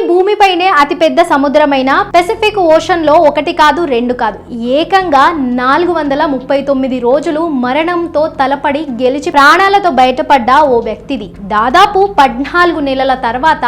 భూమిపైనే అతిపెద్ద సముద్రమైన Pacific ocean లో ఒకటి కాదు రెండు కాదు ఏకంగా 439 రోజులు మరణంతో తలపడి గెలిచి ప్రాణాలతో బయటపడ్డ ఓ వ్యక్తిది. దాదాపు 14 నెలల తర్వాత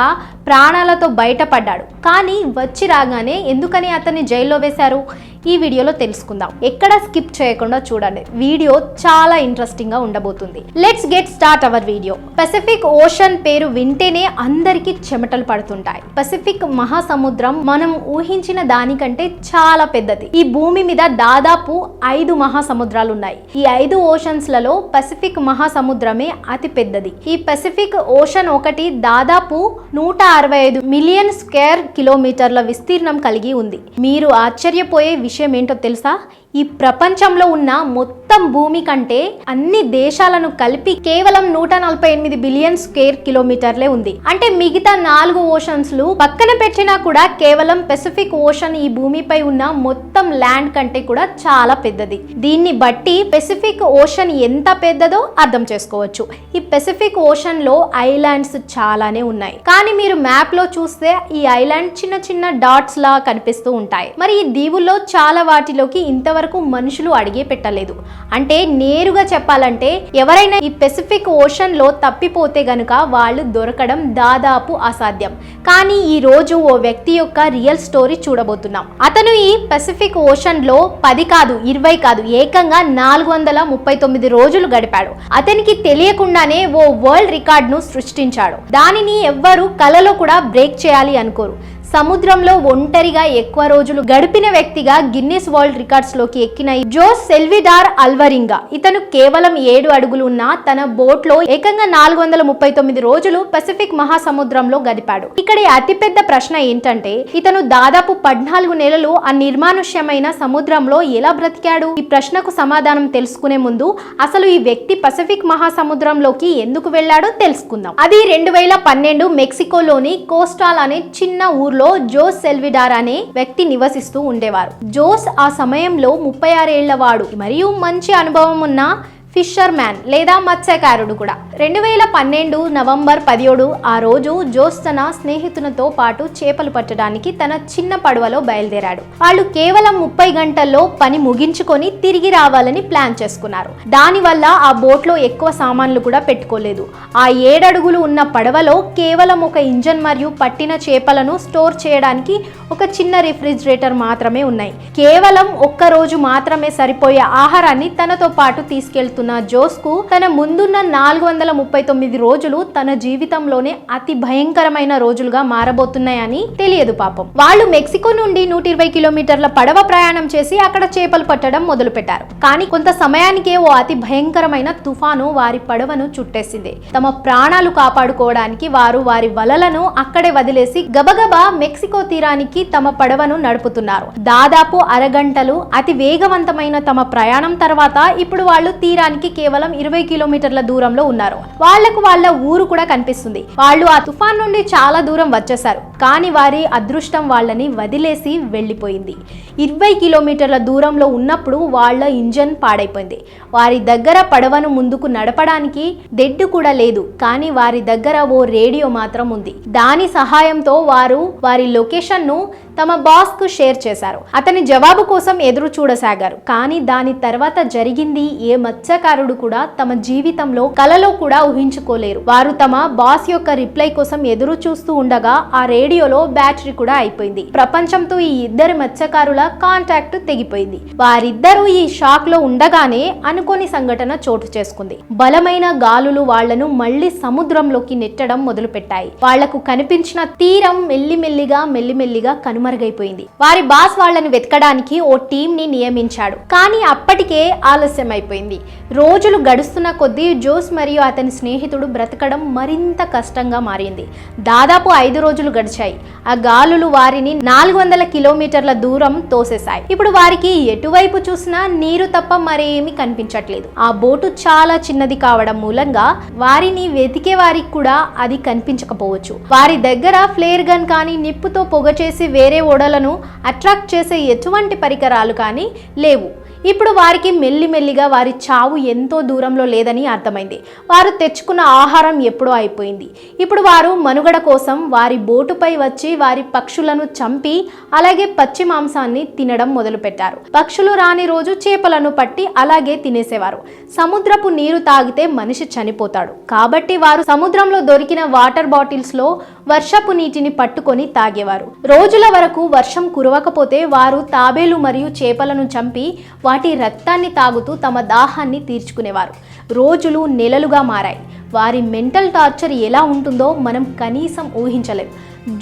ప్రాణాలతో బయటపడ్డాడు. కానీ వచ్చి రాగానే ఎందుకని అతన్ని జైల్లో వేశారు? ఈ వీడియోలో తెలుసుకుందాం. ఎక్కడ స్కిప్ చేయకుండా చూడండి, వీడియో చాలా ఇంట్రెస్టింగ్ గా ఉండబోతుంది. Let's get start our video. Pacific ocean పేరు వింటేనే అందరికీ చెమటలు పడుతుంటాయి. పసిఫిక్ మహాసముద్రం మనం ఊహించిన దానికంటే చాలా పెద్దది. ఈ భూమి మీద దాదాపు 5 మహాసముద్రాలు ఉన్నాయి. ఈ 5 ఓషన్స్ లలో పసిఫిక్ మహాసముద్రమే అతి పెద్దది. ఈ పసిఫిక్ ఓషన్ ఒకటి దాదాపు 165 మిలియన్ స్క్వేర్ కిలోమీటర్ల విస్తీర్ణం కలిగి ఉంది. మీరు ఆశ్చర్యపోయే విషయం ఏంటో తెలుసా? ఈ ప్రపంచంలో ఉన్న మొత్తం భూమి కంటే అన్ని దేశాలను కలిపి కేవలం 148 బిలియన్ స్క్వేర్ కిలోమీటర్లే ఉంది. అంటే మిగతా 4 ఓషన్స్ లు పక్కన పెట్టినా కూడా కేవలం పెసిఫిక్ ఓషన్ ఈ భూమిపై ఉన్న మొత్తం ల్యాండ్ కంటే కూడా చాలా పెద్దది. దీన్ని బట్టి పెసిఫిక్ ఓషన్ ఎంత పెద్దదో అర్థం చేసుకోవచ్చు. ఈ పెసిఫిక్ ఓషన్ లో ఐలాండ్స్ చాలానే ఉన్నాయి. కానీ మీరు మ్యాప్ లో చూస్తే ఈ ఐలాండ్ చిన్న చిన్న డాట్స్ లా కనిపిస్తూ ఉంటాయి. మరి ఈ దీవుల్లో చాలా వాటిలోకి ఇంతవరకు మనుషులు అడిగే పెట్టలేదు. అంటే నేరుగా చెప్పాలంటే ఎవరైనా ఈ పెసిఫిక్ ఓషన్ లో తప్పిపోతే గనుక వాళ్ళు దొరకడం దాదాపు అసాధ్యం. కానీ ఈ రోజు ఓ వ్యక్తి యొక్క రియల్ స్టోరీ చూడబోతున్నాం. అతను ఈ పెసిఫిక్ ఓషన్ లో 10 కాదు 20 కాదు ఏకంగా 439 రోజులు గడిపాడు. అతనికి తెలియకుండానే ఓ వరల్డ్ రికార్డ్ ను సృష్టించాడు. దానిని ఎవ్వరు కలలో కూడా బ్రేక్ చేయాలి అనుకోరు. సముద్రంలో ఒంటరిగా ఎక్కువ రోజులు గడిపిన వ్యక్తిగా గిన్నిస్ వరల్డ్ రికార్డ్స్ లోకి ఎక్కిన జోస్ సెల్విడార్ అల్వరింగా. ఇతను కేవలం 7 అడుగులు ఉన్న తన బోట్ లో ఏకంగా 439 రోజులు పసిఫిక్ మహాసముద్రంలో గడిపాడు. ఇక్కడ అతిపెద్ద ప్రశ్న ఏంటంటే ఇతను దాదాపు 14 నెలలు ఆ నిర్మానుష్యమైన సముద్రంలో ఎలా బ్రతికాడు? ఈ ప్రశ్నకు సమాధానం తెలుసుకునే ముందు అసలు ఈ వ్యక్తి పసిఫిక్ మహాసముద్రంలోకి ఎందుకు వెళ్ళాడో తెలుసుకుందాం. అది 2012 మెక్సికోలోని కోస్టాల్ అనే చిన్న ఊర్లో జోస్ సెల్విడార్ అనే వ్యక్తి నివసిస్తూ ఉండేవారు. జోస్ ఆ సమయంలో 36 ఏళ్ల వాడు మరియు మంచి అనుభవం ఉన్న ఫిషర్ మ్యాన్ లేదా మత్స్యకారుడు కూడా. 2012 నవంబర్ 17 ఆ రోజు జోస్ తన స్నేహితులతో పాటు చేపలు పట్టడానికి తన చిన్న పడవలో బయలుదేరాడు. వాళ్ళు కేవలం 30 గంటల్లో పని ముగించుకొని తిరిగి రావాలని ప్లాన్ చేసుకున్నారు. దానివల్ల ఆ బోట్లో ఎక్కువ సామాన్లు కూడా పెట్టుకోలేదు. ఆ 7 అడుగులు ఉన్న పడవలో కేవలం ఒక ఇంజన్ మరియు పట్టిన చేపలను స్టోర్ చేయడానికి ఒక చిన్న రిఫ్రిజిరేటర్ మాత్రమే ఉన్నాయి. కేవలం ఒక్క రోజు మాత్రమే సరిపోయే ఆహారాన్ని తనతో పాటు తీసుకెళ్తూ జోస్ కు తన ముందున్న 439 రోజులు తన జీవితంలోనే అతి భయంకరమైన రోజులుగా మారబోతున్నాయని తెలియదు పాపం. వాళ్ళు మెక్సికో నుండి 120 కిలోమీటర్ల పడవ ప్రయాణం చేసి అక్కడ చేపలు పట్టడం మొదలు పెట్టారు. కానీ కొంత సమయానికే ఓ అతి భయంకరమైన తుఫాను వారి పడవను చుట్టేసింది. తమ ప్రాణాలు కాపాడుకోవడానికి వారు వారి వలలను అక్కడే వదిలేసి గబగబా మెక్సికో తీరానికి తమ పడవను నడుపుతున్నారు. దాదాపు అరగంటలు అతి వేగవంతమైన తమ ప్రయాణం తర్వాత ఇప్పుడు వాళ్ళు తీరానికి కేవలం 20 కిలోమీటర్ల దూరంలో ఉన్నారు. వాళ్లకు వాళ్ళ ఊరు కూడా కనిపిస్తుంది. వాళ్ళు ఆ తుఫాన్ నుండి చాలా దూరం వచ్చేసారు. కానీ వారి అదృష్టం వాళ్ళని వదిలేసి వెళ్ళిపోయింది. 20 కిలోమీటర్ల దూరంలో ఉన్నప్పుడు వాళ్ళ ఇంజన్ పాడైపోయింది. వారి దగ్గర పడవను ముందుకు నడపడానికి దెడ్డు కూడా లేదు. కానీ వారి దగ్గర ఓ రేడియో మాత్రం ఉంది. దాని సహాయంతో వారు వారి లొకేషన్ ను తమ బాస్ కు షేర్ చేశారు. అతని జవాబు కోసం ఎదురు చూడసాగారు. కానీ దాని తర్వాత జరిగింది ఏ మత్స్యకారుడు కూడా తమ జీవితంలో కలలో కూడా ఊహించుకోలేరు. వారు తమ బాస్ యొక్క రిప్లై కోసం ఎదురు చూస్తూ ఉండగా ఆ రేడియోలో బ్యాటరీ కూడా అయిపోయింది. ప్రపంచంతో ఈ ఇద్దరు మత్స్యకారుల కాంటాక్ట్ తెగిపోయింది. వారిద్దరూ ఈ షాక్ లో ఉండగానే అనుకోని సంఘటన చోటు చేసుకుంది. బలమైన గాలులు వాళ్లను మళ్లీ సముద్రంలోకి నెట్టడం మొదలు పెట్టాయి. వాళ్లకు కనిపించిన తీరం మెల్లిమెల్లిగా కనుమరుగైపోయింది. వారి బాస్ వాళ్లను వెతకడానికి ఓ టీం ని నియమించాడు. కానీ అప్పటికే ఆలస్యం అయిపోయింది. రోజులు గడుస్తున్న కొద్దీ జోస్ మరియు అతని స్నేహితుడు బ్రతకడం మరింత కష్టంగా మారింది. దాదాపు 5 రోజులు గడిచాయి. ఆ గాలులు వారిని 400 కిలోమీటర్ల దూరం తోసేశాయి. ఇప్పుడు వారికి ఎటువైపు చూసినా నీరు తప్ప మరేమీ కనిపించట్లేదు. ఆ బోటు చాలా చిన్నది కావడం మూలంగా వారిని వెతికే వారికి కూడా అది కనిపించకపోవచ్చు. వారి దగ్గర ఫ్లేర్ గన్ కానీ నిప్పుతో పొగ చేసి వేరే ఓడలను అట్రాక్ట్ చేసే ఎటువంటి పరికరాలు కానీ లేవు. ఇప్పుడు వారికి మెల్లిమెల్లిగా వారి చావు ఎంతో దూరంలో లేదని అర్థమైంది. వారు తెచ్చుకున్న ఆహారం ఎప్పుడో అయిపోయింది. ఇప్పుడు వారు మనుగడ కోసం వారి బోటుపై వచ్చి వారి పక్షులను చంపి అలాగే పచ్చి మాంసాన్ని తినడం మొదలుపెట్టారు. పక్షులు రాని రోజు చేపలను పట్టి అలాగే తినేసేవారు. సముద్రపు నీరు తాగితే మనిషి చనిపోతాడు కాబట్టి వారు సముద్రంలో దొరికిన వాటర్ బాటిల్స్ లో వర్షపు నీటిని పట్టుకొని తాగేవారు. రోజుల వరకు వర్షం కురవకపోతే వారు తాబేలు మరియు చేపలను చంపి వాటి రక్తాన్ని తాగుతూ తమ దాహాన్ని తీర్చుకునేవారు. రోజులు నెలలుగా మారాయి. వారి మెంటల్ టార్చర్ ఎలా ఉంటుందో మనం కనీసం ఊహించలేం.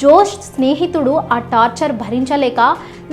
జోష్ స్నేహితుడు ఆ టార్చర్ భరించలేక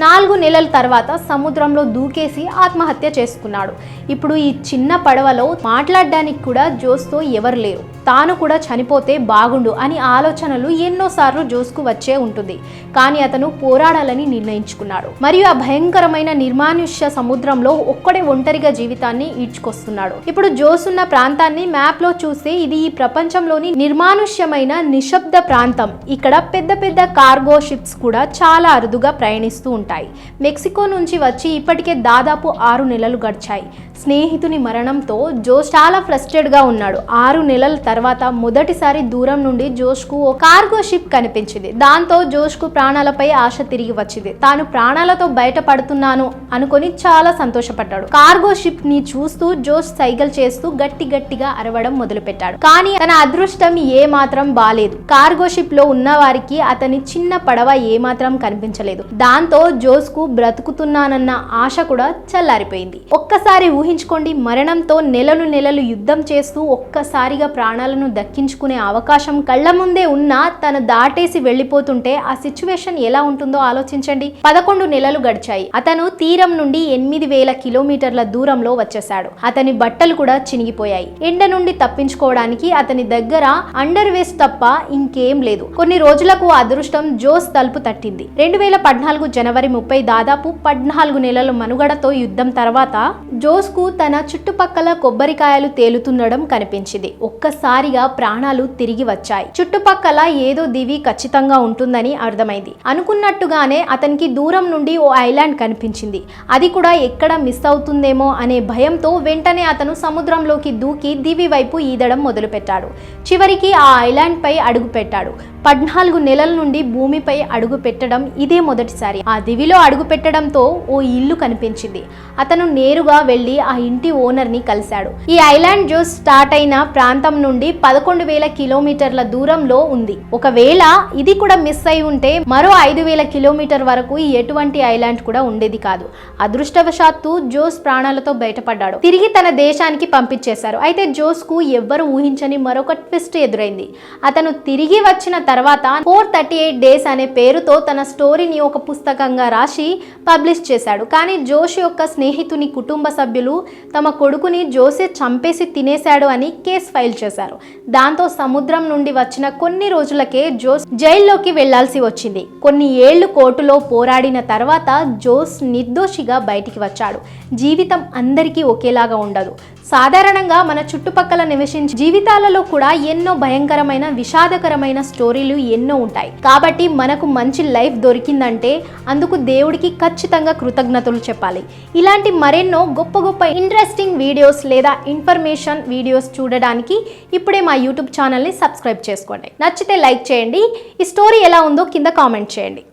4 నెలల తర్వాత సముద్రంలో దూకేసి ఆత్మహత్య చేసుకున్నాడు. ఇప్పుడు ఈ చిన్న పడవలో మాట్లాడడానికి కూడా జోస్తో ఎవరు లేరు. తాను కూడా చనిపోతే బాగుండు అని ఆలోచనలు ఎన్నోసార్లు జోస్కు వచ్చే ఉంటుంది. కానీ అతను పోరాడాలని నిర్ణయించుకున్నాడు మరియు ఆ భయంకరమైన నిర్మానుష్య సముద్రంలో ఒక్కడే ఒంటరిగా జీవితాన్ని ఈడ్చుకొస్తున్నాడు. ఇప్పుడు జోస్ ఉన్న ప్రాంతాన్ని మ్యాప్ లో చూస్తే ఇది ఈ ప్రపంచంలోని నిర్మానుష్యమైన నిశ్శబ్ద ప్రాంతం. ఇక్కడ పెద్ద పెద్ద కార్గో షిప్స్ కూడా చాలా అరుదుగా ప్రయాణిస్తూ ఉంటాయి. మెక్సికో నుంచి వచ్చి ఇప్పటికే దాదాపు 6 నెలలు గడిచాయి. స్నేహితుని మరణంతో జోస్ చాలా ఫ్రస్ట్రేట్ గా ఉన్నాడు. 6 నెలల తర్వాత మొదటిసారి దూరం నుండి జోష్ కు ఒక కార్గో షిప్ కనిపించింది. దాంతో జోష్ కు ప్రాణాలపై ఆశ తిరిగి వచ్చింది. తాను ప్రాణాలతో బయటపడుతున్నాను అనుకొని చాలా సంతోషపడ్డాడు. కార్గో షిప్ ని చూస్తూ జోష్ సైకిల్ చేస్తూ గట్టిగా అరవడం మొదలుపెట్టాడు. కానీ తన అదృష్టం ఏ మాత్రం బాలేదు. కార్గో షిప్ లో ఉన్న వారికి అతని చిన్న పడవ ఏ మాత్రం కనిపించలేదు. దాంతో జోస్ కు బ్రతుకుతున్నానన్న ఆశ కూడా చల్లారిపోయింది. ఒక్కసారి ఊహించుకోండి, మరణంతో నెలలు యుద్ధం చేస్తూ ఒక్కసారిగా ప్రాణాలను దక్కించుకునే అవకాశం కళ్ళ ముందే ఉన్నా తను దాటేసి వెళ్ళిపోతుంటే ఆ సిచ్యువేషన్ ఎలా ఉంటుందో ఆలోచించండి. 11 నెలలు గడిచాయి. అతను తీరం నుండి 8000 కిలోమీటర్ల దూరంలో వచ్చేశాడు. అతని బట్టలు కూడా చినిగిపోయాయి. ఎండ నుండి తప్పించుకోవడానికి అతని దగ్గర అండర్ వేస్ తప్ప ఇంకేం లేదు. కొన్ని రోజులకు అదృష్టం జోస్ తలుపు తట్టింది. 2014 జనవరి 30 దాదాపు 14 నెలల మనుగడతో యుద్ధం తర్వాత జోస్ కు తన చుట్టుపక్కల కొబ్బరికాయలు తేలుతుండడం కనిపించింది. ఒక్కసారిగా ప్రాణాలు తిరిగి వచ్చాయి. చుట్టుపక్కల ఏదో దివి ఖచ్చితంగా ఉంటుందని అర్థమైంది. అనుకున్నట్టుగానే అతనికి దూరం నుండి ఓ ఐలాండ్ కనిపించింది. అది కూడా ఎక్కడ మిస్ అవుతుందేమో అనే భయంతో వెంటనే అతను సముద్రంలోకి దూకి దివి వైపు ఈదడం మొదలుపెట్టాడు. చివరికి ఆ ఐలాండ్ పై అడుగు పెట్టాడు. 14 నెలల నుండి భూమిపై అడుగు పెట్టడం ఇదే మొదటిసారి. ఆ దివిలో అడుగు పెట్టడంతో ఓ ఇల్లు కనిపించింది. అతను నేరుగా వెళ్లి ఆ ఇంటి ఓనర్ ని కలిశాడు. ఈ ఐలాండ్ జోస్ స్టార్ట్ అయిన ప్రాంతం నుండి 11,000 కిలోమీటర్ల దూరంలో ఉంది. ఒకవేళ ఇది కూడా మిస్ అయి ఉంటే మరో 5,000 కిలోమీటర్ వరకు ఎటువంటి ఐలాండ్ కూడా ఉండేది కాదు. అదృష్టవశాత్తు జోస్ ప్రాణాలతో బయటపడ్డాడు. తిరిగి తన దేశానికి పంపించేశారు. అయితే జోస్ కు ఎవ్వరు ఊహించని మరొక ట్విస్ట్ ఎదురైంది. అతను తిరిగి వచ్చిన తర్వాత 438 డేస్ అనే పేరుతో తన స్టోరీని ఒక పుస్తకంగా రాసి పబ్లిష్ చేశాడు. కానీ జోష్ యొక్క స్నేహితుని కుటుంబ సభ్యులు తమ కొడుకుని జోసే చంపేసి తినేశాడు అని కేసు ఫైల్ చేశారు. దాంతో సముద్రం నుండి వచ్చిన కొన్ని రోజులకే జోస్ జైల్లోకి వెళ్లాల్సి వచ్చింది. కొన్ని ఏళ్లు కోర్టులో పోరాడిన తర్వాత జోస్ నిర్దోషిగా బయటికి వచ్చాడు. జీవితం అందరికీ ఒకేలాగా ఉండదు. సాధారణంగా మన చుట్టుపక్కల నివసించే జీవితాలలో కూడా ఎన్నో భయంకరమైన విషాదకరమైన స్టోరీలు ఎన్నో ఉంటాయి. కాబట్టి మనకు మంచి లైఫ్ దొరికిందంటే అందుకు దేవుడికి ఖచ్చితంగా కృతజ్ఞతలు చెప్పాలి. ఇలాంటి మరెన్నో గొప్ప ఇంట్రెస్టింగ్ వీడియోస్ లేదా ఇన్ఫర్మేషన్ వీడియోస్ చూడడానికి ఇప్పుడే మా యూట్యూబ్ ఛానల్ని సబ్స్క్రైబ్ చేసుకోండి. నచ్చితే లైక్ చేయండి. ఈ స్టోరీ ఎలా ఉందో కింద కామెంట్ చేయండి.